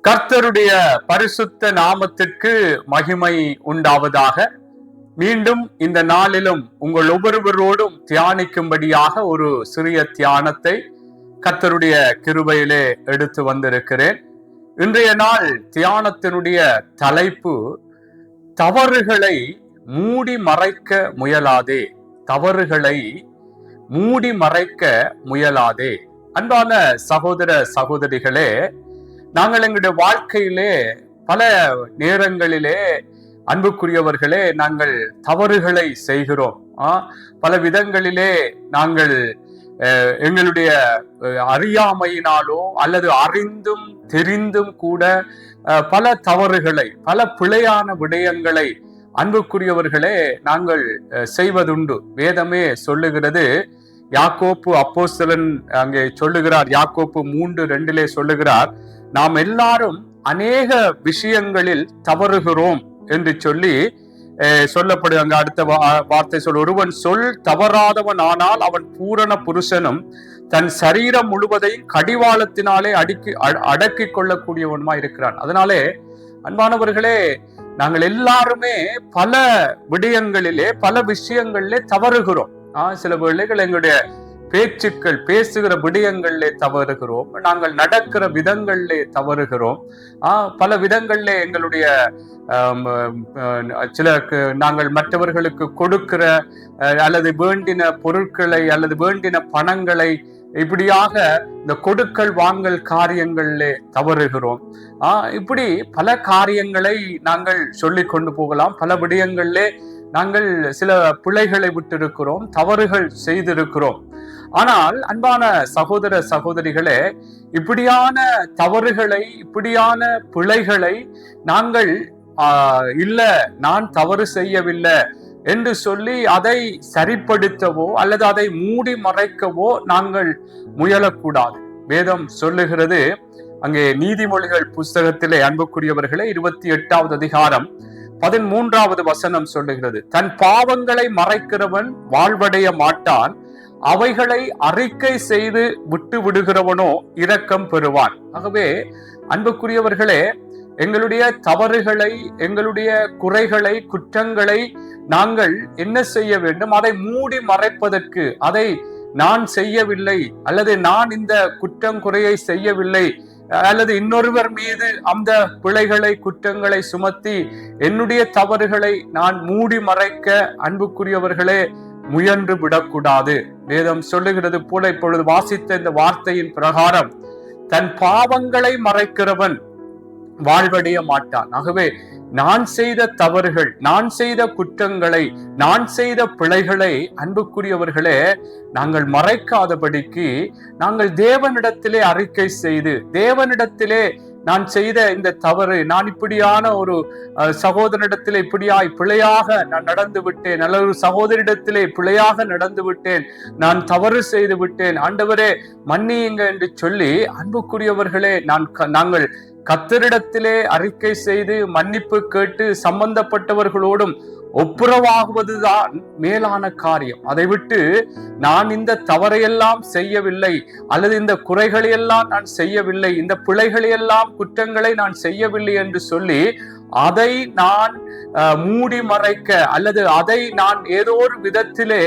கர்த்தருடைய பரிசுத்த நாமத்திற்கு மகிமை உண்டாவதாக. மீண்டும் இந்த நாளிலும் உங்கள் ஒவ்வொருவரோடும் தியானிக்கும்படியாக ஒரு சிறிய தியானத்தை கர்த்தருடைய கிருபையிலே எடுத்து வந்திருக்கிறேன். இன்றைய நாள் தியானத்தினுடைய தலைப்பு, தவறுகளை மூடி மறைக்க முயலாதே. தவறுகளை மூடி மறைக்க முயலாதே. அன்பான சகோதர சகோதரிகளே, நாங்கள் எங்களுடைய வாழ்க்கையிலே பல நேரங்களிலே அன்புக்குரியவர்களே நாங்கள் தவறுகளை செய்கிறோம். பல விதங்களிலே நாங்கள் எங்களுடைய அறியாமையினாலோ அல்லது அறிந்தும் தெரிந்தும் கூட பல தவறுகளை, பல பிழையான விடயங்களை அன்புக்குரியவர்களே நாங்கள் செய்வதுண்டு. வேதமே சொல்லுகிறது, யாக்கோப்பு அப்போஸ்தலன் அங்கே சொல்லுகிறார், யாக்கோப்பு 3:2 சொல்லுகிறார், நாம் எல்லாரும் அநேக விஷயங்களில் தவறுகிறோம் என்று சொல்லி சொல்லப்படுது. அங்க அடுத்த வார்த்தை சொல், ஒருவன் சொல் தவறாதவன் ஆனால் அவன் பூரண புருஷனும் தன் சரீரம் முழுவதையும் கடிவாளத்தினாலே அடக்கி கொள்ளக்கூடியவனுமா இருக்கிறான். அதனாலே அன்பானவர்களே, நாங்கள் எல்லாருமே பல விடயங்களிலே பல விஷயங்களிலே தவறுகிறோம். சில வேளைகள் எங்களுடைய பேச்சுக்கள், பேசுகிற விடயங்களிலே தவறுகிறோம். நாங்கள் நடக்கிற விதங்களிலே தவறுகிறோம். பல விதங்களிலே எங்களுடைய நாங்கள் மற்றவர்களுக்கு கொடுக்கிற அல்லது வேண்டின பொருட்களை அல்லது வேண்டின பணங்களை, இப்படியாக இந்த கொடுக்கல் வாங்கல் காரியங்களிலே தவறுகிறோம். இப்படி பல காரியங்களை நாங்கள் சொல்லி கொண்டு போகலாம். பல விடயங்களிலே நாங்கள் சில பிழைகளை விட்டிருக்கிறோம், தவறுகள் செய்திருக்கிறோம். ஆனால் அன்பான சகோதர சகோதரிகளே, இப்படியான தவறுகளை, இப்படியான பிழைகளை நாங்கள் இல்ல நான் தவறு செய்யவில்லை என்று சொல்லி அதை சரிப்படுத்தவோ அல்லது அதை மூடி மறைக்கவோ நாங்கள் முயலக்கூடாது. வேதம் சொல்லுகிறது, அங்கே நீதிமொழிகள் புஸ்தகத்திலே அன்புக்குரியவர்களே 28வது அதிகாரம் 13வது வசனம் சொல்லுகிறது, தன் பாவங்களை மறைக்கிறவன் வாழ்வடைய மாட்டான், அவைகளை அறிக்கை செய்து விட்டு விடுகிறவனோ இரக்கம் பெறுவான். ஆகவே அன்புக்குரியவர்களே, எங்களுடைய தவறுகளை, எங்களுடைய குறைகளை, குற்றங்களை நாங்கள் என்ன செய்ய வேண்டும்? அதை மூடி மறைப்பதற்கு, அதை நான் செய்யவில்லை அல்லது நான் இந்த குற்றம் குறையை செய்யவில்லை அல்லது இன்னொருவர் மீது அந்த பிழைகளை, குற்றங்களை சுமத்தி என்னுடைய தவறுகளை நான் மூடி மறைக்க அன்புக்குரியவர்களே முயன்று விடக்கூடாது. வேதம் சொல்லுகிறது போல இப்பொழுது வாசித்த இந்த வார்த்தையின் பிரகாரம், தன் பாவங்களை மறைக்கிறவன் வாழ்வடைய மாட்டான். ஆகவே நான் செய்த தவறுகள், நான் செய்த குற்றங்களை, நான் செய்த பிழைகளை அன்புக்குரியவர்களே நாங்கள் மறைக்காதபடிக்கு நாங்கள் தேவனிடத்திலே அறிக்கை செய்து, தேவனிடத்திலே நான் செய்த இந்த தவறு, நான் இப்படியான ஒரு சகோதரிடத்திலே இப்படியாய் பிழையாக நான் நடந்து விட்டேன், அல்லது ஒரு சகோதரிடத்திலே பிழையாக நடந்து விட்டேன், நான் தவறு செய்து விட்டேன், ஆண்டவரே மன்னியுங்க என்று சொல்லி அன்புக்குரியவர்களே நாங்கள் கர்த்தரிடத்திலே அறிக்கை செய்து மன்னிப்பு கேட்டு சம்பந்தப்பட்டவர்களோடும் ஒப்புரவாகுவதுதான் மேலான காரியம். அதை விட்டு நான் இந்த தவறையெல்லாம் செய்யவில்லை அல்லது இந்த குறைகளையெல்லாம் நான் செய்யவில்லை, இந்த பிழைகளையெல்லாம் குற்றங்களை நான் செய்யவில்லை என்று சொல்லி அதை நான் மூடி மறைக்க அல்லது அதை நான் ஏதோ ஒரு விதத்திலே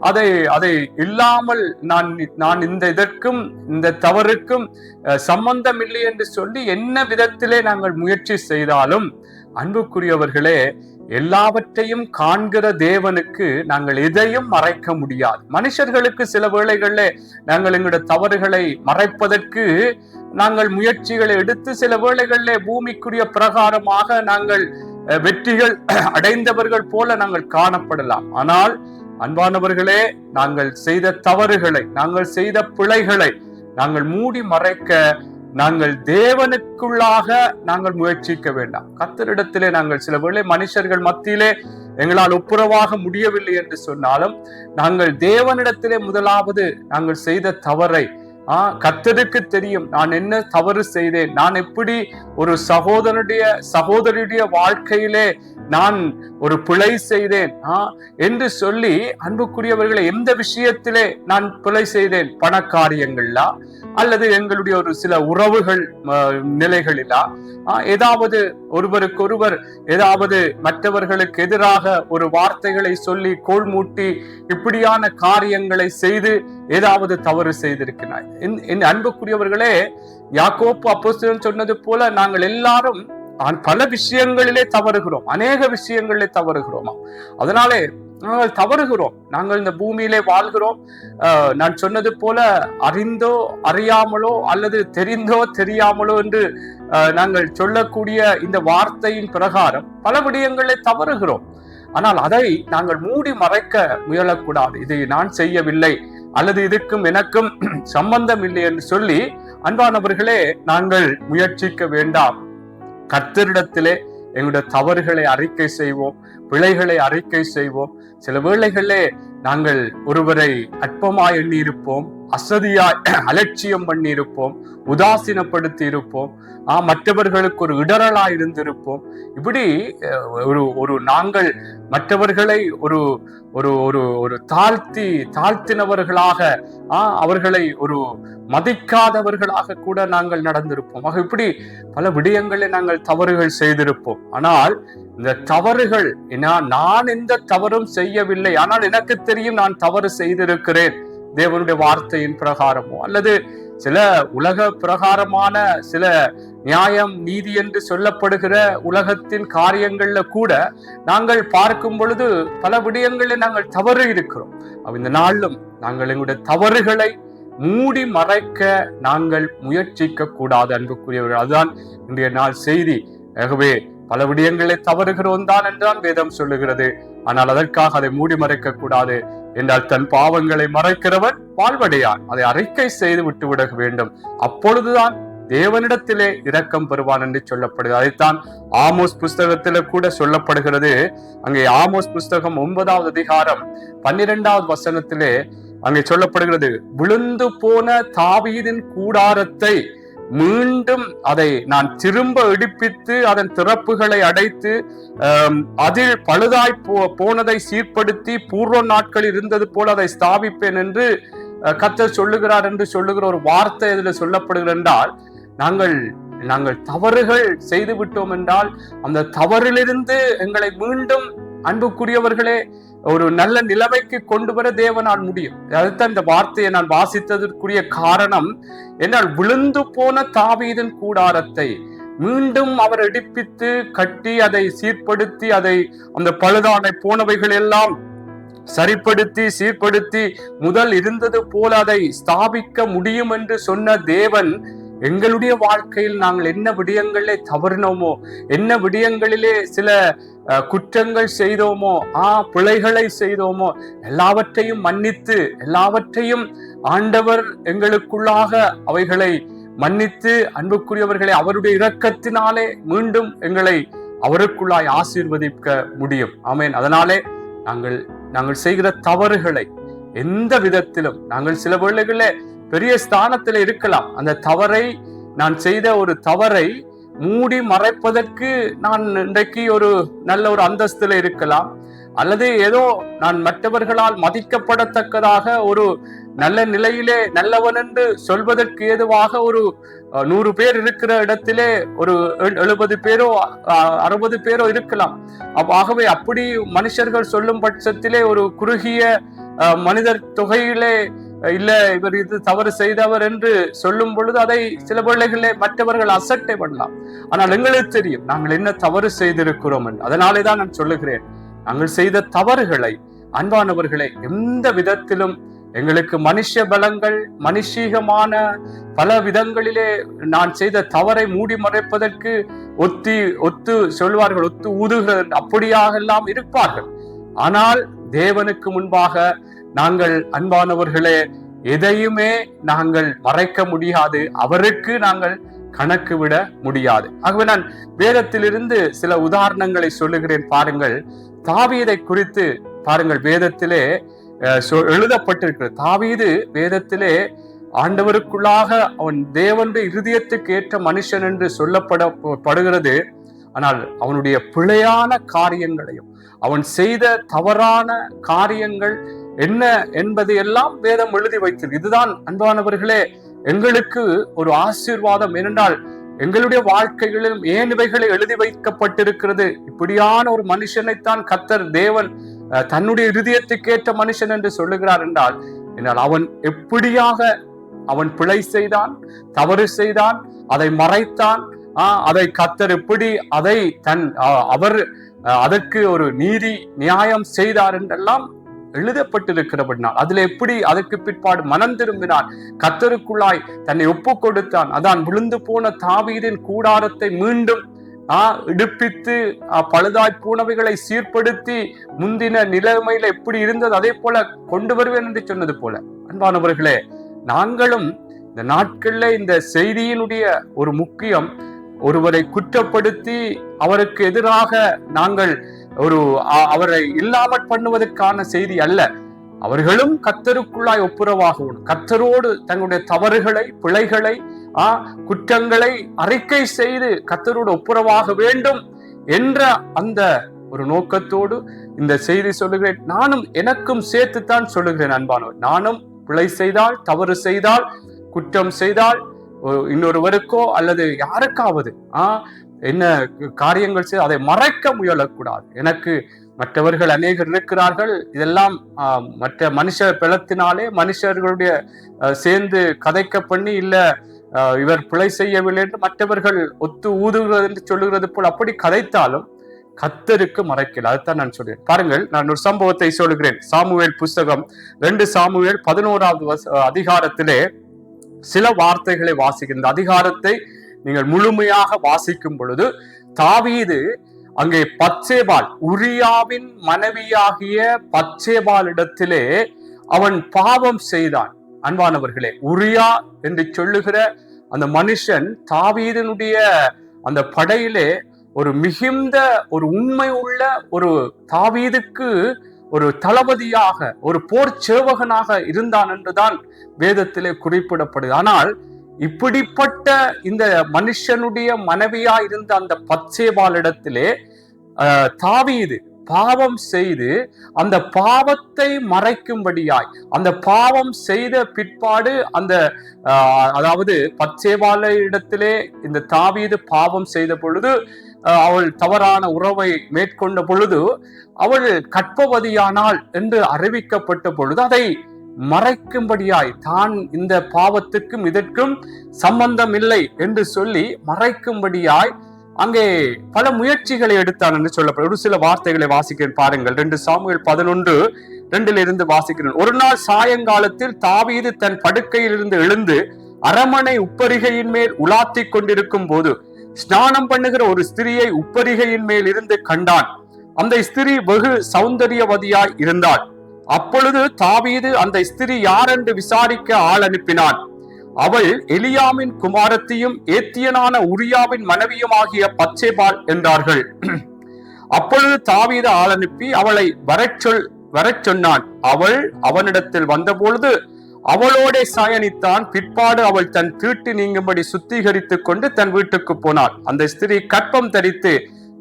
அதை இல்லாமல் நான் இதற்கும் இந்த தவறுக்கும் சம்பந்தம் இல்லை என்று சொல்லி என்ன விதத்திலே நாங்கள் முயற்சி செய்தாலும் அன்புக்குரியவர்களே, எல்லாவற்றையும் காண்கிற தேவனுக்கு நாங்கள் எதையும் மறைக்க முடியாது. மனுஷர்களுக்கு சில வேளைகளிலே நாங்கள் எங்களுடைய தவறுகளை மறைப்பதற்கு நாங்கள் முயற்சிகளை எடுத்து சில வேளைகளிலே பூமிக்குரிய பிரகாரமாக நாங்கள் வெற்றிகள் அடைந்தவர்கள் போல நாங்கள் காணப்படலாம். ஆனால் அன்பானவர்களே, நாங்கள் செய்த தவறுகளை, நாங்கள் செய்த பிழைகளை நாங்கள் மூடி மறைக்க நாங்கள் தேவனுக்குள்ளாக நாங்கள் முயற்சிக்க வேண்டாம். கர்த்தரிடத்திலே நாங்கள் சில வேளை மனுஷர்கள் மத்தியிலே எங்களால் ஒப்புரவாக முடியவில்லை என்று சொன்னாலும் நாங்கள் தேவனிடத்திலே முதலாவது நாங்கள் செய்த தவறை கர்த்தருக்கு தெரியும் நான் என்ன தவறு செய்தேன், நான் எப்படி ஒரு சகோதரியுடைய வாழ்க்கையிலே நான் ஒரு பிழை செய்தேன் என்று சொல்லி, அன்புக்குரியவர்களை, எந்த விஷயத்திலே நான் பிழை செய்தேன்? பணக்காரியங்களா, அல்லது எங்களுடைய ஒரு சில உறவுகள் நிலைகளிலா, ஏதாவது ஒருவருக்கொருவர் ஏதாவது மற்றவர்களுக்கு எதிராக ஒரு வார்த்தைகளை சொல்லி கோல் மூட்டி இப்படியான காரியங்களை செய்து ஏதாவது தவறு செய்திருக்கிறார்? என் அன்புக்குரியவர்களே, யாக்கோப்பு அப்போஸ்தலன் சொன்னது போல நாங்கள் எல்லாரும் பல விஷயங்களிலே தவறுகிறோம், அநேக விஷயங்களிலே தவறுகிறோமா. அதனாலே நாங்கள் தவறுகிறோம். நாங்கள் இந்த பூமியிலே வாழ்கிறோம். நான் சொன்னது போல அறிந்தோ அறியாமலோ அல்லது தெரிந்தோ தெரியாமலோ என்று நாங்கள் சொல்லக்கூடிய இந்த வார்த்தையின் பிரகாரம் பல விடயங்களை தவறுகிறோம். ஆனால் அதை நாங்கள் மூடி மறைக்க முயலக்கூடாது. இது நான் செய்யவில்லை அல்லது இதுக்கும் எனக்கும் சம்பந்தம் இல்லை என்று சொல்லி, அன்பானவர்களே, நாங்கள் முயற்சிக்க வேண்டாம். கர்த்தரிடத்திலே எங்களுடைய தவறுகளை அறிக்கை செய்வோம், பிழைகளை அறிக்கை செய்வோம். சில வேளைகளிலே நாங்கள் ஒருவரை அற்பமாய் எண்ணி இருப்போம், அசதியாய் அலட்சியம் பண்ணி இருப்போம், உதாசீனப்படுத்தி இருப்போம், மற்றவர்களுக்கு ஒரு இடரலாய் இருந்திருப்போம். இப்படி ஒரு நாங்கள் மற்றவர்களை ஒரு ஒரு ஒரு ஒரு தாழ்த்தினவர்களாக, அவர்களை ஒரு மதிக்காதவர்களாக கூட நாங்கள் நடந்திருப்போம். ஆக இப்படி பல விடயங்களை நாங்கள் தவறுகள் செய்திருப்போம். ஆனால் இந்த தவறுகள், நான் எந்த தவறும் செய்யவில்லை, ஆனால் எனக்கு தெரியும் நான் தவறு செய்திருக்கிறேன், தேவனுடைய வார்த்தையின் பிரகாரமோ அல்லது சில உலக பிரகாரமான சில நியாயம் நீதி என்று சொல்லப்படுகிற உலகத்தின் காரியங்கள்ல கூட நாங்கள் பார்க்கும் பொழுது பல விடயங்களில் நாங்கள் தவறு இருக்கிறோம். இந்த நாளிலும் நாங்கள் எங்களுடைய தவறுகளை மூடி மறைக்க நாங்கள் முயற்சிக்க கூடாது, அன்புக்குரியவர்கள். அதுதான் இன்றைய நாள் செய்தி. ஆகவே பல விடயங்களை தவறுகிறோம் தான் என்றால் வேதம் சொல்லுகிறது. ஆனால் அதற்காக அதை மூடி மறைக்க கூடாது. என்றால் தன் பாவங்களை மறைக்கிறவன் வாழ்வடையான். அதை அறிக்கை செய்து விட்டு விட வேண்டும். அப்பொழுதுதான் தேவனிடத்திலே இரக்கம் பெறுவான் என்று சொல்லப்படுகிறது. அதைத்தான் ஆமோஸ் புஸ்தகத்தில கூட சொல்லப்படுகிறது. அங்கே ஆமோஸ் புஸ்தகம் 9வது அதிகாரம் 12வது வசனத்திலே அங்கே சொல்லப்படுகிறது, விழுந்து போன தாவீதின் கூடாரத்தை மீண்டும் அதை நான் திரும்ப எடுப்பித்து அதன் திறப்புகளை அடைத்து அதில் பழுதாய் போனதை சீர்படுத்தி பூர்வ நாட்களில் இருந்தது போல அதை ஸ்தாபிப்பேன் என்று கர்த்தர் சொல்லுகிறார் என்று சொல்லுகிற ஒரு வார்த்தை அதில் சொல்லப்படுகிறது. என்றால் நாங்கள் தவறுகள் செய்து விட்டோம் என்றால் அந்த தவறிலிருந்து எங்களை மீண்டும், அன்புக்குரியவர்களே, ஒரு நல்ல நிலைமைக்கு கொண்டு வர தேவனால் முடியும். அதுதான் இந்த வார்த்தையை நான் வாசித்ததற்குரிய காரணம். என்னால் விழுந்து போன தாவீதின் கூடாரத்தை மீண்டும் அவர் எடுப்பித்து கட்டி அதை சீர்படுத்தி அதை அந்த பழுதான போனவைகள் எல்லாம் சரிப்படுத்தி சீர்படுத்தி முதல் இருந்தது போல அதை ஸ்தாபிக்க முடியும் என்று சொன்ன தேவன், எங்களுடைய வாழ்க்கையில் நாங்கள் என்ன விடயங்களிலே தவறினோமோ, என்ன விடயங்களிலே சில குற்றங்கள் செய்தோமோ, பிழைகளை செய்தோமோ, எல்லாவற்றையும் மன்னித்து, எல்லாவற்றையும் ஆண்டவர் எங்களுக்குள்ளாக அவைகளை மன்னித்து, அன்புக்குரியவர்களை அவருடைய இரக்கத்தினாலே மீண்டும் எங்களை அவருக்குள்ளாய் ஆசீர்வதிக்க முடியும். ஆமேன். அதனாலே நாங்கள் செய்கிற தவறுகளை எந்த விதத்திலும், நாங்கள் சில வேளைகளிலே பெரிய ஸ்தானத்துல இருக்கலாம், அந்த தவறை, நான் செய்த ஒரு தவறை மூடி மறைப்பதற்கு நான் இன்றைக்கு ஒரு நல்ல ஒரு அந்தஸ்துல இருக்கலாம், அல்லது ஏதோ நான் மற்றவர்களால் மதிக்கப்படத்தக்கதாக ஒரு நல்ல நிலையிலே நல்லவன் என்று சொல்வதற்கு ஏதுவாக ஒரு 100 பேர் இருக்கிற இடத்திலே ஒரு 70 பேரோ 60 பேரோ இருக்கலாம். ஆகவே அப்படி மனுஷர்கள் சொல்லும் பட்சத்திலே ஒரு குறுகிய மனிதர் தொகையிலே இல்ல இவர் இது தவறு செய்தவர் என்று சொல்லும் பொழுது அதை சில வேளைகளிலே மற்றவர்கள் அசட்டை பண்ணலாம். ஆனால் எங்களுக்கு தெரியும் நாங்கள் என்ன தவறு செய்திருக்கிறோம் என்று. அதனாலேதான் நான் சொல்லுகிறேன், நாங்கள் செய்த தவறுகளை, அன்பானவர்களை, எந்த விதத்திலும் எங்களுக்கு மனுஷ பலங்கள், மனுஷீகமான பல விதங்களிலே நான் செய்த தவறை மூடி மறைப்பதற்கு ஒத்து சொல்வார்கள், ஒத்து ஊதுகிறது, அப்படியாக எல்லாம் இருப்பார்கள். ஆனால் தேவனுக்கு முன்பாக நாங்கள், அன்பானவர்களே, எதையுமே நாங்கள் மறைக்க முடியாது, அவருக்கு நாங்கள் கணக்கு விட முடியாது. ஆகவே நான் வேதத்திலிருந்து சில உதாரணங்களை சொல்லுகிறேன். பாருங்கள், தாவீதை குறித்து பாருங்கள், வேதத்திலே எழுதப்பட்டிருக்கிறது. தாவீது வேதத்திலே ஆண்டவருக்குள்ளாக அவன் தேவனுடைய இருதயத்துக்கு ஏற்ற மனுஷன் என்று சொல்லப்படுகிறது. ஆனால் அவனுடைய பிழையான காரியங்களையும் அவன் செய்த தவறான காரியங்கள் என்ன என்பதை எல்லாம் வேதம் எழுதி வைத்தது. இதுதான் அன்பானவர்களே எங்களுக்கு ஒரு ஆசீர்வாதம். ஏனென்றால் எங்களுடைய வாழ்க்கைகளிலும் ஏன் இவைகளை எழுதி வைக்கப்பட்டிருக்கிறது? இப்படியான ஒரு மனுஷனைத்தான் கர்த்தர் தேவன் தன்னுடைய இருதயத்துக்கேற்ற மனுஷன் என்று சொல்லுகிறார் என்றால் அவன் எப்படியாக அவன் பிழை செய்தான், தவறு செய்தான், அதை மறைத்தான், அதை கர்த்தர் எப்படி அதை அவர் அதற்கு ஒரு நீதி நியாயம் செய்தார் என்றெல்லாம் எழுதப்பட்டிருக்கிறபடினால் அதுல எப்படி அதற்கு பிற்பாடு மனம் திரும்பினான், கர்த்தருக்குள்ளாய் தன்னை ஒப்பு கொடுத்தான். அதான் விழுந்து போன தாவீதின் கூடாரத்தை மீண்டும் இடுப்பித்து பழுதாய் பூனவைகளை சீர்படுத்தி முந்தின நிலைமையில எப்படி இருந்தது அதே போல கொண்டு வருவேன் என்று சொன்னது போல. அன்பானவர்களே, நாங்களும் இந்த நாட்கள்ல இந்த செய்தியினுடைய ஒரு முக்கியம் ஒருவரை குற்றப்படுத்தி அவருக்கு எதிராக நாங்கள் அவரை இல்லாமல் பண்ணுவதற்கான செய்தி அல்ல. அவர்களும் கர்த்தருக்குள்ளாய் ஒப்புரவாகவும் கர்த்தரோடு தங்களுடைய தவறுகளை, பிழைகளை, குற்றங்களை அறிக்கை செய்து கர்த்தரோடு ஒப்புரவாக வேண்டும் என்ற அந்த ஒரு நோக்கத்தோடு இந்த செய்தி சொல்லுகிறேன். நானும் எனக்கும் சேர்த்துத்தான் சொல்லுகிறேன் அன்பானவர். நானும் பிழை செய்தால், தவறு செய்தால், குற்றம் செய்தால் இன்னொருவருக்கோ அல்லது யாருக்காவது என்ன காரியங்கள் செய்ய அதை மறைக்க முயலக்கூடாது. எனக்கு மற்றவர்கள் அநேகர் இருக்கிறார்கள். இதெல்லாம் மற்ற மனுஷ பலத்தினாலே மனுஷர்களுடைய சேர்ந்து கதைக்க பண்ணி இல்ல இவர் பிழை செய்யவில்லை என்று மற்றவர்கள் ஒத்து ஊதுகிறது என்று சொல்லுகிறது போல் அப்படி கதைத்தாலும் கர்த்தருக்கு மறைக்கல. அதுதான் நான் சொல்றேன். பாருங்கள், நான் ஒரு சம்பவத்தை சொல்லுகிறேன். சாமுவேல் புஸ்தகம் 2 சாமுவேல் 11வது அதிகாரத்திலே சில வார்த்தைகளை வாசிக்கின்ற அதிகாரத்தை நீங்கள் முழுமையாக வாசிக்கும் பொழுது தாவீது அங்கே பத்சேபாள், உரியாவின் மனைவியாகிய பத்சேபாளிடத்திலே அவன் பாவம் செய்தான். அன்பானவர்களே, உரியா என்று சொல்லுகிற அந்த மனுஷன் தாவீதினுடைய அந்த படையிலே ஒரு மிகுந்த ஒரு உண்மை உள்ள ஒரு தாவீதுக்கு ஒரு தளபதியாக ஒரு போர் சேவகனாக இருந்தான் என்றுதான் வேதத்திலே குறிப்பிடப்படுது. ஆனால் இப்படிப்பட்ட இந்த மனுஷனுடைய மனைவியா இருந்த அந்த பத்சேபாளிடத்திலே தாவீது பாவம் செய்து அந்த பாவத்தை மறைக்கும்படியாய் அந்த பாவம் செய்த பிற்பாடு அந்த அதாவது பத்சேபாளிடத்திலே இந்த தாவீது பாவம் செய்த பொழுது அவள் தவறான உறவை மேற்கொண்ட பொழுது அவள் கற்பவதியானாள் என்று அறிவிக்கப்பட்ட பொழுது அதை மறைக்கும்படியாய் தான் இந்த பாவத்துக்கும் இதற்கும் சம்பந்தம் இல்லை என்று சொல்லி மறைக்கும்படியாய் அங்கே பல முயற்சிகளை எடுத்தான் என்று சொல்லப்படும். ஒரு சில வார்த்தைகளை வாசிக்கிறேன் பாருங்கள். 2 சாமுவேல் 11:2 வாசிக்கிறேன். ஒரு நாள் சாயங்காலத்தில் தாவீது தன் படுக்கையில் இருந்து எழுந்து அரமனை உப்பரிகையின் மேல் உலாத்தி கொண்டிருக்கும் போது ஸ்நானம் பண்ணுகிற ஒரு ஸ்திரியை உப்பரிகையின் மேல் இருந்து கண்டான். அந்த ஸ்திரீ வெகு சௌந்தரியவதியாய் இருந்தாள். அப்பொழுது தாவீது அந்த ஸ்திரீ யார் என்று விசாரிக்க ஆள் அனுப்பினான். அவள் எலியாமின் குமாரத்தியும் ஏத்தியனான உரியாவின் மனைவியுமாகிய பத்சேபாள் என்றார்கள். அப்பொழுது தாவீது ஆள் அனுப்பி அவளை வரச் சொன்னான். அவள் அவனிடத்தில் வந்தபொழுது அவளோட சயனித்தான். பிற்பாடு அவள் தன் தீட்டு நீங்கும்படி சுத்திகரித்துக் கொண்டு தன் வீட்டுக்கு போனாள். அந்த ஸ்திரீ கற்பம் தரித்து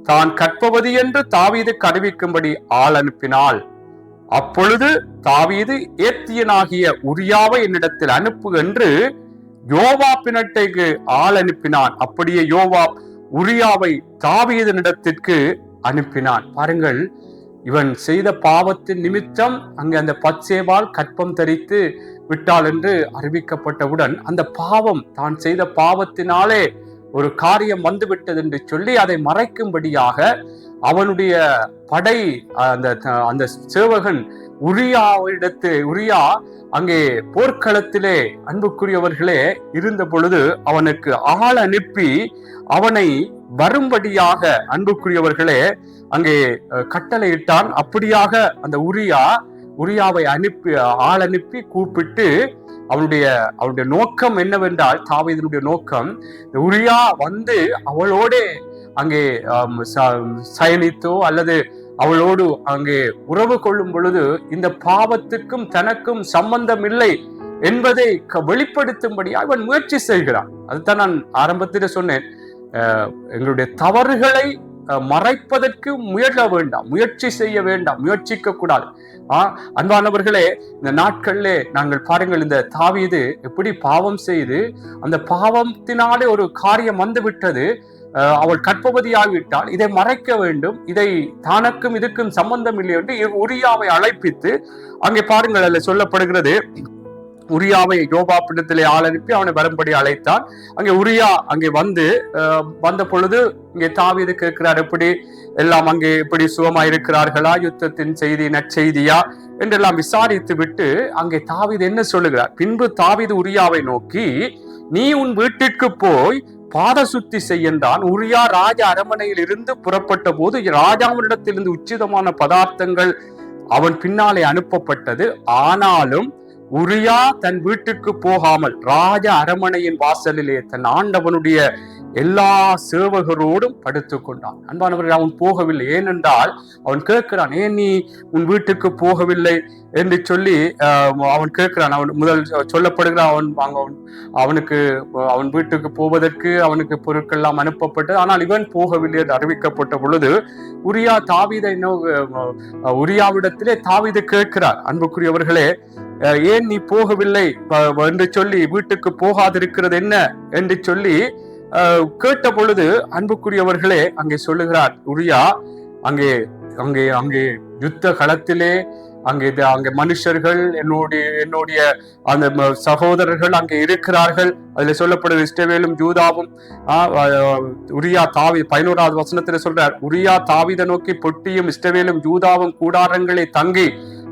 தான் கற்பவதி என்று தாவீதுக்கு அறிவிக்கும்படி ஆள் அனுப்பினாள். அப்பொழுது தாவீது ஏத்தியனாகிய உரியாவை என்னிடத்தில் அனுப்பு என்று யோவாபினட்டைக்கு ஆள் அனுப்பினான். அப்படியே யோவாப் உரியாவை தாவீதினிடத்திற்கு அனுப்பினான். பாருங்கள், இவன் செய்த பாவத்தின் நிமித்தம் அங்கு அந்த பத்சேபாள் கற்பம் தரித்து விட்டாள் என்று அறிவிக்கப்பட்டவுடன் அந்த பாவம் தான் செய்த பாவத்தினாலே ஒரு காரியம் வந்துவிட்டது என்று சொல்லி அதை மறைக்கும்படியாக அவனுடைய படை அந்த சேவகன் உரியா அங்கே போர்க்களத்திலே அன்புக்குரியவர்களே இருந்த பொழுது அவனுக்கு ஆள் அனுப்பி அவனை வரும்படியாக அன்புக்குரியவர்களே அங்கே கட்டளையிட்டான். அப்படியாக அந்த உரியாவை ஆள் அனுப்பி கூப்பிட்டு அவனுடைய நோக்கம் என்னவென்றால், தாவீதினுடைய நோக்கம் உரியா வந்து அவளோட அங்கே சயனித்தோ அல்லது அவளோடு அங்கே உறவு கொள்ளும் பொழுது இந்த பாவத்துக்கும் தனக்கும் சம்பந்தம் இல்லை என்பதை வெளிப்படுத்தும்படியா இவன் முயற்சி செய்கிறான். அதுதான் நான் ஆரம்பத்தில் சொன்னேன். எங்களுடைய தவறுகளை மறைப்பதற்கு முயல வேண்டாம், முயற்சி செய்ய வேண்டாம், முயற்சிக்க கூடாது. அன்பானவர்களே, இந்த நாட்களிலே நாங்கள் பாருங்கள், இந்த தாவீது எப்படி பாவம் செய்து அந்த பாவத்தினாலே ஒரு காரியம் வந்து விட்டது. அவள் கற்பவதியாகிவிட்டால் இதை மறைக்க வேண்டும், இதை தனக்கும் இதுக்கும் சம்பந்தம் இல்லை என்று உரியாவை அழைப்பித்து, அங்கே பாருங்கள் அதில் சொல்லப்படுகிறது, உரியாவை யோவாபிடத்திலே ஆள் அனுப்பி அவனை வரும்படி அழைத்தான். அங்கே உரியா அங்கே வந்த பொழுது இங்கே தாவீது கேட்கிறார், எப்படி எல்லாம் அங்கே எப்படி சுகமா இருக்கிறார்களா, யுத்தத்தின் செய்தி நற்செய்தியா என்றெல்லாம் விசாரித்து விட்டு அங்கே தாவீது என்ன சொல்லுகிறார். பின்பு தாவீது உரியாவை நோக்கி, நீ உன் வீட்டிற்கு போய் பாத சுத்தி செய்யந்தான். உரியா ராஜ அரமனையில் இருந்து புறப்பட்ட போது ராஜாவினிடத்திலிருந்து உச்சிதமான பதார்த்தங்கள் அவன் பின்னாலே அனுப்பப்பட்டது. ஆனாலும் உரியா தன் வீட்டுக்கு போகாமல் ராஜ அரமனையின் வாசலிலே தன் ஆண்டவனுடைய எல்லா சேவகரோடும் படுத்துக் கொண்டான். அன்பானவர்கள், அவன் போகவில்லை. ஏனென்றால் அவன் கேட்கிறான், ஏன் நீ உன் வீட்டுக்கு போகவில்லை என்று சொல்லி அவன் கேட்கிறான். அவன் முதல் சொல்லப்படுகிறான், அவனுக்கு அவன் வீட்டுக்கு போவதற்கு அவனுக்கு பொருட்கள் எல்லாம் அனுப்பப்பட்டது. ஆனால் இவன் போகவில்லை என்று அறிவிக்கப்பட்ட பொழுது உரியா உரியாவிடத்திலே தாவீது கேட்கிறார், அன்புக்குரியவர்களே, ஏன் நீ போகவில்லை என்று சொல்லி, வீட்டுக்கு போகாதிருக்கிறது என்ன என்று சொல்லி கேட்ட பொழுது, அன்புக்குரியவர்களே, அங்கே சொல்லுகிறார் உரியா, அங்கே யுத்த களத்திலே அங்கே மனுஷர்கள் என்னுடைய அந்த சகோதரர்கள் அங்கே இருக்கிறார்கள். அதுல சொல்லப்படுது இஸ்ரவேலும் யூதாவும். உரியா 11வது வசனத்துல சொல்றார், உரியா தாவீதை நோக்கி, பொட்டியும் இஸ்ரவேலும் யூதாவும் கூடாரங்களை தங்கி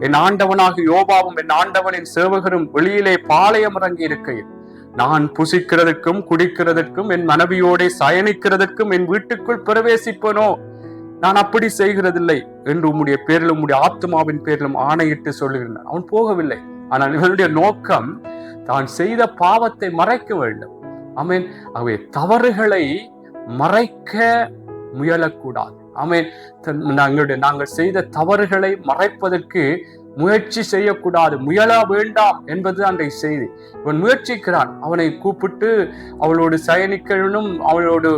என் ஆண்டவனாக யோவாவும் என் ஆண்டவனின் சேவகரும் வெளியிலே பாளையம் இறங்கி இருக்கையில் நான் புசிக்கிறதுக்கும் குடிக்கிறதுக்கும் என் மனைவியோட சயனிக்கிறதுக்கும் என் வீட்டுக்குள் பிரவேசிப்பனோ? நான் அப்படி செய்கிறதில்லை என்று உம்முடைய பேரிலும் உம்முடைய ஆத்மாவின் பேரிலும் ஆணையிட்டு சொல்லுகிறான். அவன் போகவில்லை. ஆனால் இவனுடைய நோக்கம் தான் செய்த பாவத்தை மறைக்க வேண்டும். ஆமென். ஆகவே தவறுகளை மறைக்க முயலக்கூடாது. ஆமென். நாங்கள் செய்த தவறுகளை மறைப்பதற்கு முயற்சி செய்யக்கூடாது, முயல வேண்டாம் என்பது அந்த செய்தி. இவன் முயற்சிக்கிறான். அவனை கூப்பிட்டு அவளோடு சயனிக்கணும், அவளோடு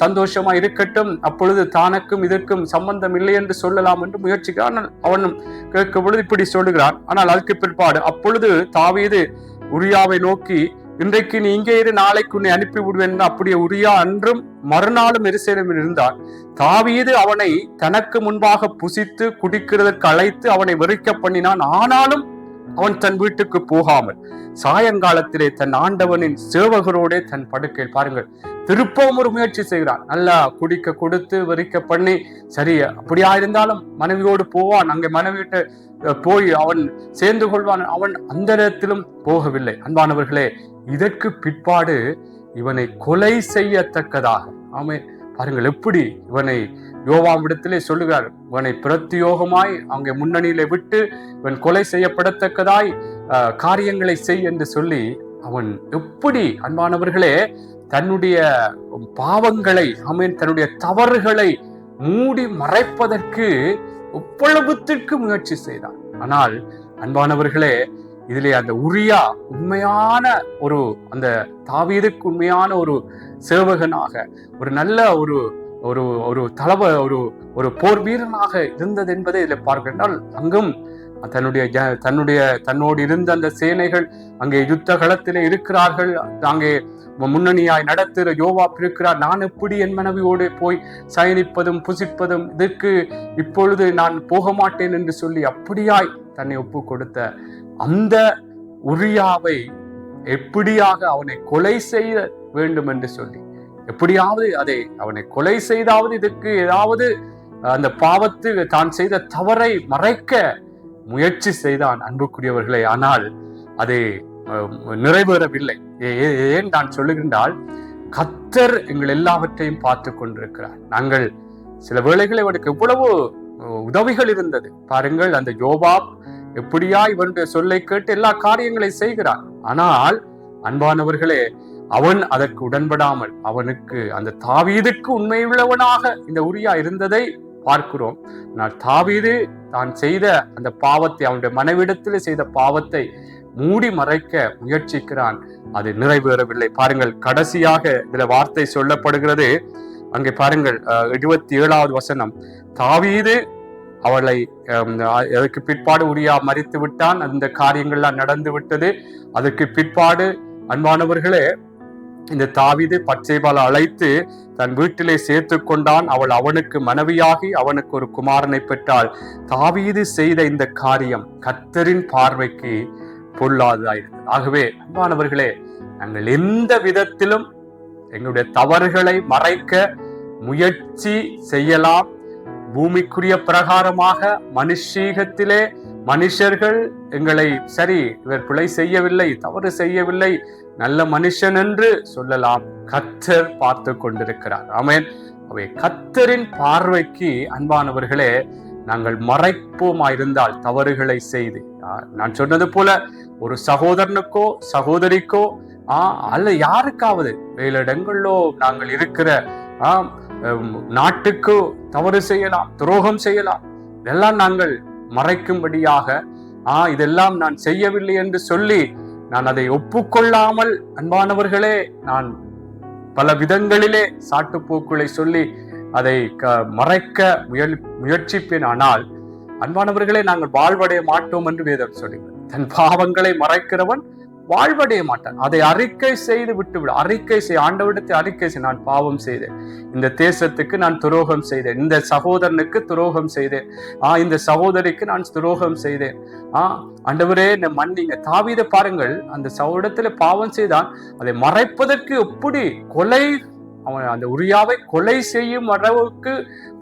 சந்தோஷமா இருக்கட்டும், அப்பொழுது தானக்கும் இதற்கும் சம்பந்தம் இல்லை என்று சொல்லலாம் என்று முயற்சிக்கிறான். அவனும் கேட்கும் பொழுது இப்படி சொல்லுகிறான். ஆனால் அதுக்கு பிற்பாடு அப்பொழுது தாவீது உரியாவை நோக்கி, இன்றைக்கு நீ இங்கே இரு, நாளைக்கு உன்னை அனுப்பி விடுவேன். அப்படியே உரியா அன்றும் மறுநாளும் எருசலேமில் இருந்தான். தாவீது அவனை தனக்கு முன்பாக புசித்து குடிக்கிறதற்கு அழைத்து அவனை வெறிக்க பண்ணினான். ஆனாலும் அவன் தன் வீட்டுக்கு போகாமல் சாயங்காலத்திலே தன் ஆண்டவனின் சேவகரோடே தன் படுக்கையில், பாருங்கள், திருப்பவும் ஒரு முயற்சி செய்கிறான். நல்லா குடிக்க கொடுத்து வெறிக்க பண்ணி, சரி அப்படியா இருந்தாலும் மனைவியோடு போவான், அங்கே மனைவியிட்ட போய் அவன் சேர்ந்து கொள்வான். அவன் அந்த இடத்திலும் போகவில்லை. அன்பானவர்களே, இதற்கு பிற்பாடு இவனை கொலை செய்யத்தக்கதாக, ஆமே, பாருங்கள் எப்படி இவனை யோவாவிடத்திலே சொல்லுகிறார், இவனை பிரத்தியோகமாய் அங்கே முன்னணியிலே விட்டு இவன் கொலை செய்யப்படத்தக்கதாய் காரியங்களை செய் என்று சொல்லி அவன் எப்படி, அன்பானவர்களே, தன்னுடைய பாவங்களை, ஆமேன், தன்னுடைய தவறுகளை மூடி மறைப்பதற்கு ஒப்பளவுத்திற்கு முயற்சி செய்தான். ஆனால் அன்பானவர்களே, இதிலே அந்த உரியா உண்மையான ஒரு, அந்த தாவீதுக்கு உண்மையான ஒரு சேவகனாக, ஒரு நல்ல ஒரு ஒரு ஒரு தளப ஒரு போர் வீரனாக இருந்தது என்பதை இதில் பார்க்கின்றால், அங்கும் தன்னோடு இருந்த அந்த சேனைகள் அங்கே யுத்த களத்திலே இருக்கிறார்கள். அங்கே முன்னணியாய் நடத்துகிற யோவாப் இருக்கிறார். நான் எப்படி என் மனைவியோடு போய் சயனிப்பதும் புசிப்பதும், இதற்கு இப்பொழுது நான் போக மாட்டேன் என்று சொல்லி அப்படியாய் தன்னை ஒப்பு கொடுத்த அந்த உரியாவை எப்படியாக அவனை கொலை செய்ய வேண்டும் என்று சொல்லி, எப்படியாவது அவனை கொலை செய்தாவது, இதற்கு ஏதாவது அந்த பாவத்து தான் செய்த தவறை மறைக்க முயற்சி செய்தான், அன்புக்குரியவர்களே. ஆனால் அதை நிறைவேறவில்லை. ஏன் நான் சொல்லுகின்றால், கர்த்தர் எங்கள் எல்லாவற்றையும் பார்த்து கொண்டிருக்கிறார். நாங்கள் சில வேளைகளை அவனுக்கு எவ்வளவு உதவிகள் இருந்தது பாருங்கள். அந்த யோவாப் எப்படியா இவனுடைய சொல்லை கேட்டு எல்லா காரியங்களை செய்கிறான். ஆனால் அன்பானவர்களே, அவன் அதற்கு உடன்படாமல் அவனுக்கு, அந்த தாவீதுக்கு உண்மையுள்ளவனாக இந்த உரியா இருந்ததை பார்க்கிறோம். நான் தாவீது தான் செய்த அந்த பாவத்தை, அவனுடைய மனைவிடத்தில் செய்த பாவத்தை மூடி மறைக்க முயற்சிக்கிறான். அது நிறைவேறவில்லை. பாருங்கள், கடைசியாக இதுல வார்த்தை சொல்லப்படுகிறது. அங்கே பாருங்கள், 27வது வசனம். தாவீது அவளை அதற்கு பிற்பாடு உரியா மரித்து விட்டான். அந்த காரியங்கள்லாம் நடந்து விட்டது. அதற்கு பிற்பாடு அன்பானவர்களே, இந்த தாவீது பத்சேபாளை அழைத்து தன் வீட்டிலே சேர்த்து கொண்டான். அவள் அவனுக்கு மனைவியாகி அவனுக்கு ஒரு குமாரனை பெற்றாள். தாவீது செய்த இந்த காரியம் கர்த்தரின் பார்வைக்கு பொல்லாததாயிருந்தது. ஆகவே அன்பானவர்களே, நாங்கள் எந்த விதத்திலும் எங்களுடைய தவறுகளை மறைக்க முயற்சி செய்யலாம். பூமிக்குரிய பிரகாரமாக மனுஷீகத்திலே மனுஷர்கள் எங்களை சரி, இவர் பிழை செய்யவில்லை, தவறு செய்யவில்லை, நல்ல மனுஷன் என்று சொல்லலாம். கர்த்தர் பார்த்து கொண்டிருக்கிறார். ஆமென். அவை கர்த்தரின் பார்வைக்கு அன்பானவர்களே, நாங்கள் மறைப்போமாயிருந்தால் தவறுகளை செய்து, நான் சொன்னது போல ஒரு சகோதரனுக்கோ சகோதரிக்கோ அல்ல யாருக்காவது வேலிடங்களோ நாங்கள் இருக்கிற நாட்டுக்கு தவறு செய்யலாம், துரோகம் செய்யலாம். இதெல்லாம் நாங்கள் மறைக்கும்படியாக இதெல்லாம் நான் செய்யவில்லை என்று சொல்லி நான் அதை ஒப்புக்கொள்ளாமல் அன்பானவர்களே, நான் பல விதங்களிலே சாட்டுப்போக்குகளை சொல்லி அதை மறைக்க முயற்சிப்பேன். ஆனால் அன்பானவர்களே, நாங்கள் வாழ்வடைய மாட்டோம் என்று வேதம் சொல்லுகிறது. தன் பாவங்களை மறைக்கிறவன் வாழ்வடைய மாட்டான். அதை அறிக்கை செய்து விட்டுவிட, அறிக்கை செய், ஆண்டவரிடத்தை அறிக்கை செய், நான் பாவம் செய்தேன், இந்த தேசத்துக்கு நான் துரோகம் செய்தேன், இந்த சகோதரனுக்கு துரோகம் செய்தேன், இந்த சகோதரிக்கு நான் துரோகம் செய்தேன், ஆண்டவரே என்னை மன்னிங்க. தாவீதை பாருங்கள், அந்த சகோதரத்துல பாவம் செய்தான், அதை மறைப்பதற்கு எப்படி கொலை, அவன் அந்த உரியாவை கொலை செய்யும் அளவுக்கு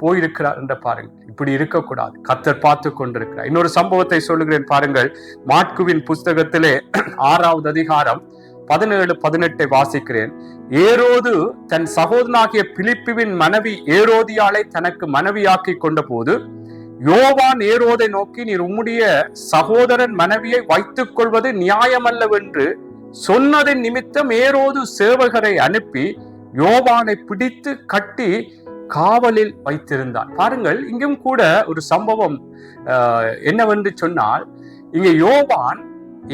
போயிருக்கிறார் என்று பாருங்கள். இப்படி இருக்கக்கூடாது. கர்த்தர் பார்த்து கொண்டிருக்கிறார். இன்னொரு சம்பவத்தை சொல்லுகிறேன் பாருங்கள். மாட்குவின் புஸ்தகத்திலே 6வது அதிகாரம் 17-18 வாசிக்கிறேன். ஏரோது தன் சகோதரனாகிய பிலிப்புவின் மனைவி ஏரோதியாளை தனக்கு மனைவியாக்கி கொண்ட போது யோவான் ஏரோதை நோக்கி, நீர் உம்முடைய சகோதரன் மனைவியை வைத்துக் கொள்வது நியாயமல்லவென்று சொன்னதின் நிமித்தம் ஏரோது சேவகரை அனுப்பி யோவானை பிடித்து கட்டி காவலில் வைத்திருந்தான். பாருங்கள், இங்கும் கூட ஒரு சம்பவம் என்னவென்று சொன்னால், இங்க யோவான்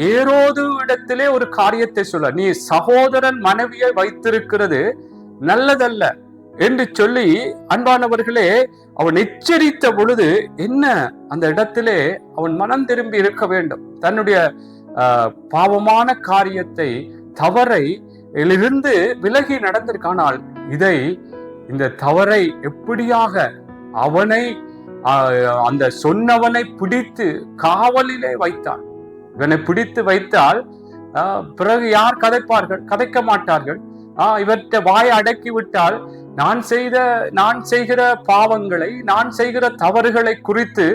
ஏரோது இடத்திலே ஒரு காரியத்தை சொல்ல, நீ சகோதரன் மனைவியை வைத்திருக்கிறது நல்லதல்ல என்று சொல்லி அன்பானவர்களே அவன் எச்சரித்த பொழுது என்ன, அந்த இடத்திலே அவன் மனம் திரும்பி இருக்க வேண்டும். தன்னுடைய பாவமான காரியத்தை, தவறை இருந்து விலகி நடந்திருக்கானால் இந்த தவறை எப்படியாக அவனை அந்த சொன்னவனை பிடித்து காவலிலே வைத்தான். இவனை பிடித்து வைத்தால் பிறகு யார் கதைப்பார்கள்? கதைக்க மாட்டார்கள். இவற்றை வாயை அடக்கி விட்டால் நான் செய்கிற பாவங்களை, நான் செய்கிற தவறுகளை குறித்து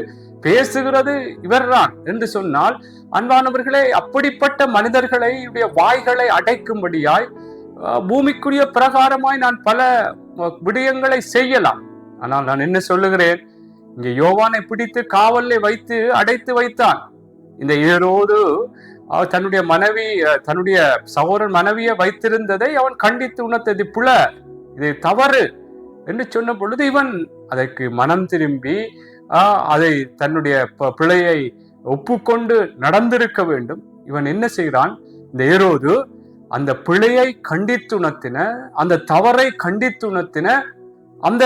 பேசுகிறது இவர்தான் என்று சொன்னால், அன்பானவர்களே, அப்படிப்பட்ட மனிதர்களை வாய்களை அடைக்கும்படியாய் பூமிக்குரிய பிரகாரமாய் நான் பல விடயங்களை செய்யலாம். ஆனால் நான் என்ன சொல்லுகிறேன், இங்க யோவானை பிடித்து காவலை வைத்து அடைத்து வைத்தான். இந்த ஏரோது தன்னுடைய சகோதரன் மனைவியை வைத்திருந்ததை அவன் கண்டித்து உணர்த்தது புல, இது தவறு என்று சொன்ன பொழுது இவன் அதற்கு மனம் திரும்பி அதை தன்னுடைய பிழையை ஒப்புக்கொண்டு நடந்திருக்க வேண்டும். இவன் என்ன செய்கிறான்? இந்த ஏரோது அந்த பிழையை கண்டித்துணர்த்தின, அந்த தவறை கண்டித்துணர்த்தின அந்த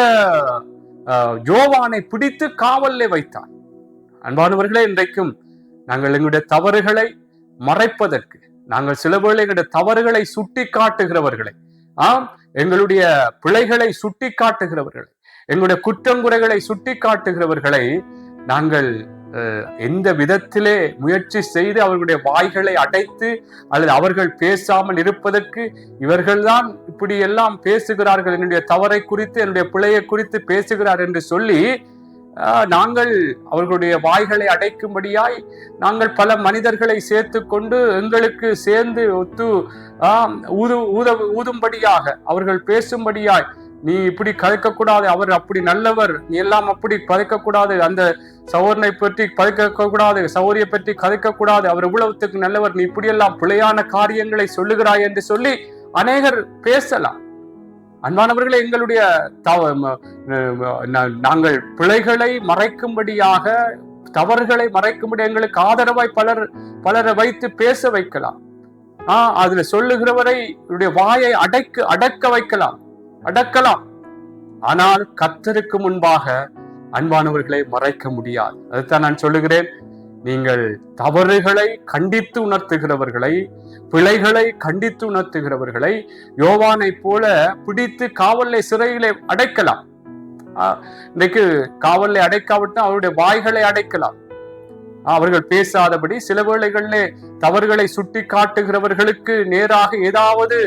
யோவானை பிடித்து காவலிலே வைத்தான். அன்பானவர்களே, இன்றைக்கும் நாங்கள் எங்களுடைய தவறுகளை மறைப்பதற்கு, நாங்கள் சில வேளை எங்களுடைய தவறுகளை சுட்டி காட்டுகிறவர்களை, எங்களுடைய பிழைகளை சுட்டி காட்டுகிறவர்களை, எங்களுடைய குற்றங்குறைகளை சுட்டி காட்டுகிறவர்களை நாங்கள் எந்த விதத்திலே முயற்சி செய்து அவர்களுடைய வாய்களை அடைத்து அல்லது அவர்கள் பேசாமல் இருப்பதற்கு, இவர்கள்தான் இப்படி எல்லாம் பேசுகிறார்கள், என்னுடைய தவறை குறித்து, என்னுடைய பிழையை குறித்து பேசுகிறார் என்று சொல்லி நாங்கள் அவர்களுடைய வாய்களை அடைக்கும்படியாய் நாங்கள் பல மனிதர்களை சேர்த்து கொண்டு எங்களுக்கு சேர்ந்து ஊதும்படியாக அவர்கள் பேசும்படியாய், நீ இப்படி கதைக்கக்கூடாது, அவர் அப்படி நல்லவர், நீ எல்லாம் அப்படி கதைக்கக்கூடாது, அந்த சகோதரனை பற்றி கதைக்கக்கூடாது, சகோதரியை பற்றி கதைக்கக்கூடாது, அவர் இவ்வளவுத்துக்கு நல்லவர், நீ இப்படியெல்லாம் பிழையான காரியங்களை சொல்லுகிறாய் என்று சொல்லி அநேகர் பேசலாம். அன்பானவர்களே, எங்களுடைய நாங்கள் பிழைகளை மறைக்கும்படியாக தவறுகளை மறைக்கும்படி எங்களுக்கு ஆதரவாய் பலரை வைத்து பேச வைக்கலாம். அதுல சொல்லுகிறவரை வாயை அடக்க வைக்கலாம், அடக்கலாம். ஆனால் கர்த்தருக்கு முன்பாக அன்பானவர்களை மறைக்க முடியாது. அதுதான் நான் சொல்லுகிறேன். நீங்கள் தவறுகளை கண்டித்து உணர்த்துகிறவர்களை, பிழைகளை கண்டித்து உணர்த்துகிறவர்களை யோவானை போல பிடித்து காவல்லை சிறையிலே அடைக்கலாம். இன்னைக்கு காவல்லை அடைக்காவிட்டால் அவருடைய வாய்களை அடைக்கலாம். அவர்கள் பேசாதபடி சில வேளைகளிலே தவறுகளை சுட்டி காட்டுகிறவர்களுக்கு நேராக ஏதாவது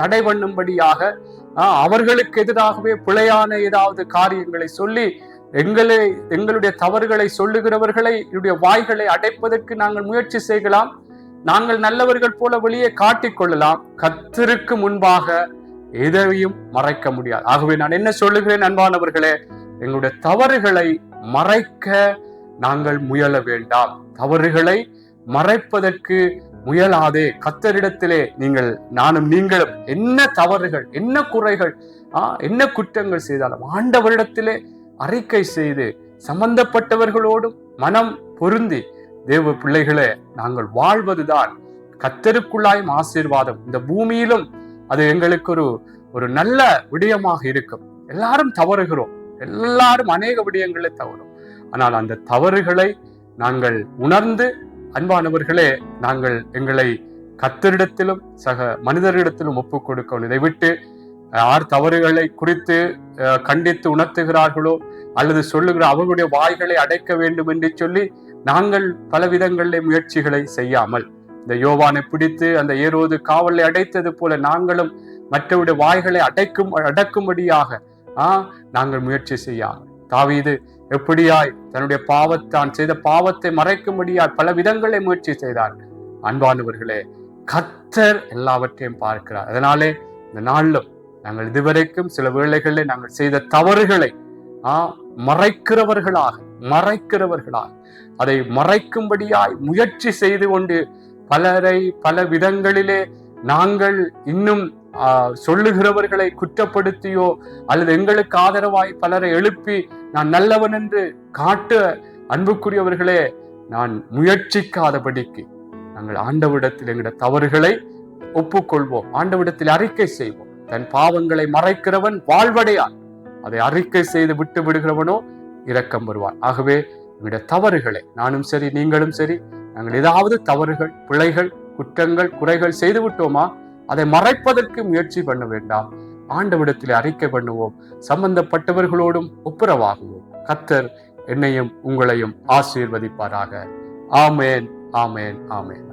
தடை பண்ணும்படியாக அவர்களுக்கு எதிராகவே பிழையான ஏதாவது காரியங்களை சொல்லி எங்களுடைய தவறுகளை சொல்லுகிறவர்களை வாய்களை அடைப்பதற்கு நாங்கள் முயற்சி செய்யலாம். நாங்கள் நல்லவர்கள் போல வெளியே காட்டிக்கொள்ளலாம். கர்த்தருக்கு முன்பாக எதையும் மறைக்க முடியாது. ஆகவே நான் என்ன சொல்லுகிறேன் அன்பானவர்களே, எங்களுடைய தவறுகளை மறைக்க நாங்கள் முயல வேண்டாம். தவறுகளை மறைப்பதற்கு முயலாதே. கர்த்தரிடத்திலே நானும் நீங்களும் என்ன தவறுகள், என்ன குறைகள், என்ன குற்றங்கள் செய்தாலும் ஆண்டவரிடத்திலே அறிக்கை செய்து சம்பந்தப்பட்டவர்களோடும் மனம் பொருந்தி தேவ பிள்ளைகளே நாங்கள் வாழ்வதுதான் கர்த்தருக்குள்ளாயும் ஆசீர்வாதம். இந்த பூமியிலும் அது எங்களுக்கு ஒரு நல்ல விடயமாக இருக்கும். எல்லாரும் தவறுகிறோம், எல்லாரும் அநேக விடயங்களை தவறும். ஆனால் அந்த தவறுகளை நாங்கள் உணர்ந்து அன்பானவர்களே நாங்கள் எங்களை கர்த்தரிடத்திலும் சக மனிதரிடத்திலும் ஒப்புக் கொடுக்கணும். இதை விட்டு யார் தவறுகளை குறித்து கண்டித்து உணர்த்துகிறார்களோ அல்லது சொல்லுகிற அவர்களுடைய வாய்களை அடைக்க வேண்டும் என்று சொல்லி நாங்கள் பல விதங்களிலே முயற்சிகளை செய்யாமல், இந்த யோவானை பிடித்து அந்த ஏரோது காவலை அடைத்தது போல நாங்களும் மற்றவருடைய வாய்களை அடக்கும்படியாக நாங்கள் முயற்சி செய்யாமல், தாவீது எப்படியாய் தன்னுடைய தான் செய்த பாவத்தை மறைக்கும்படியாய் பல விதங்களை முயற்சி செய்தார். அன்பானவர்களே, கர்த்தர் எல்லாவற்றையும் பார்க்கிறார். அதனாலே இந்த நாளிலும் நாங்கள் இதுவரைக்கும் சில வேளைகளில் நாங்கள் செய்த தவறுகளை மறைக்கிறவர்களாக அதை மறைக்கும்படியாய் முயற்சி செய்து கொண்டு பலரை பல விதங்களிலே நாங்கள் இன்னும் சொல்லுகிறவர்களை குற்றப்படுத்தியோ அல்லது எங்களுக்கு ஆதரவாய் பலரை எழுப்பி நான் நல்லவன் என்று காட்ட அன்புக்குரியவர்களே நான் முயற்சிக்காதபடிக்கு நாங்கள் ஆண்டவரிடத்தில் எங்களுடைய தவறுகளை ஒப்புக்கொள்வோம், ஆண்டவரிடத்தில் அறிக்கை செய்வோம். தன் பாவங்களை மறைக்கிறவன் வாழ்வடையான், அதை அறிக்கை செய்து விட்டு விடுகிறவனோ இரக்கம் வருவான். ஆகவே எங்களுடைய தவறுகளை நானும் சரி நீங்களும் சரி நாங்கள் ஏதாவது தவறுகள், பிழைகள், குற்றங்கள், குறைகள் செய்து விட்டோமா அதை மறைப்பதற்கு முயற்சி பண்ண வேண்டாம். ஆண்டவரிடத்தில் அறிக்கை பண்ணுவோம், சம்பந்தப்பட்டவர்களோடும் ஒப்புரவாகுவோம். கர்த்தர் என்னையும் உங்களையும் ஆசீர்வதிப்பாராக. ஆமேன், ஆமேன், ஆமேன்.